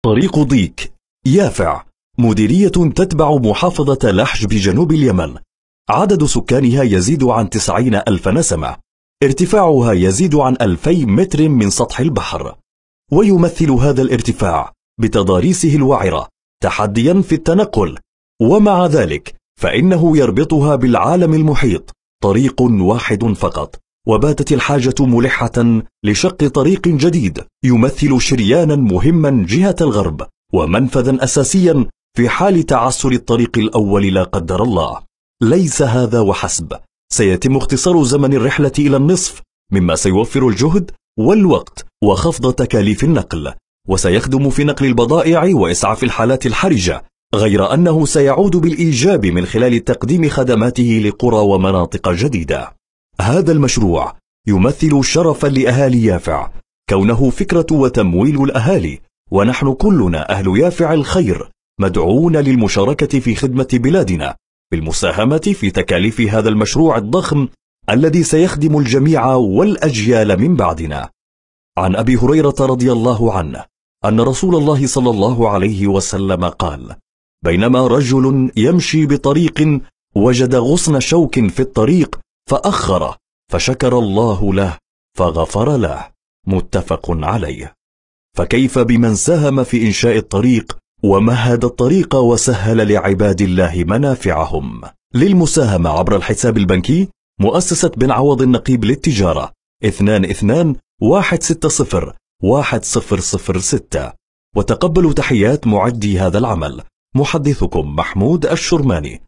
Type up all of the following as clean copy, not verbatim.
طريق ضيك، يافع، مديرية تتبع محافظة لحج بجنوب اليمن. عدد سكانها يزيد عن 90,000 نسمة. ارتفاعها يزيد عن 2000 متر من سطح البحر. ويمثل هذا الارتفاع بتضاريسه الوعرة تحديا في التنقل، ومع ذلك فإنه يربطها بالعالم المحيط طريق واحد فقط. وباتت الحاجة ملحة لشق طريق جديد يمثل شريانا مهما جهة الغرب ومنفذا أساسيا في حال تعسر الطريق الأول لا قدر الله. ليس هذا وحسب، سيتم اختصار زمن الرحلة إلى النصف، مما سيوفر الجهد والوقت وخفض تكاليف النقل، وسيخدم في نقل البضائع وإسعاف الحالات الحرجة، غير أنه سيعود بالإيجاب من خلال تقديم خدماته لقرى ومناطق جديدة. هذا المشروع يمثل شرفا لأهالي يافع، كونه فكرة وتمويل الأهالي، ونحن كلنا أهل يافع الخير مدعوون للمشاركة في خدمة بلادنا بالمساهمة في تكاليف هذا المشروع الضخم الذي سيخدم الجميع والأجيال من بعدنا. عن أبي هريرة رضي الله عنه أن رسول الله صلى الله عليه وسلم قال: بينما رجل يمشي بطريق وجد غصن شوك في الطريق فأخره، فشكر الله له فغفر له. متفق عليه. فكيف بمن ساهم في إنشاء الطريق ومهد الطريق وسهل لعباد الله منافعهم؟ للمساهمة عبر الحساب البنكي مؤسسة بن عوض النقيب للتجارة 22-160-1006. وتقبلوا تحيات معدي هذا العمل. محدثكم محمود الشرماني،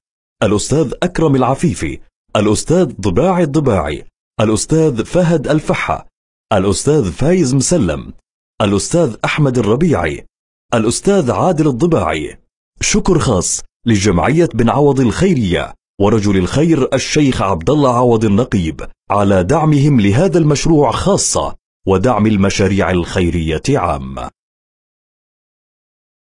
الأستاذ أكرم العفيفي، الأستاذ ضباع الضباعي، الأستاذ فهد الفحة، الأستاذ فايز مسلم، الأستاذ أحمد الربيعي، الأستاذ عادل الضباعي. شكر خاص لجمعية بن عوض الخيرية ورجل الخير الشيخ عبد الله عوض النقيب على دعمهم لهذا المشروع خاصة ودعم المشاريع الخيرية عامة.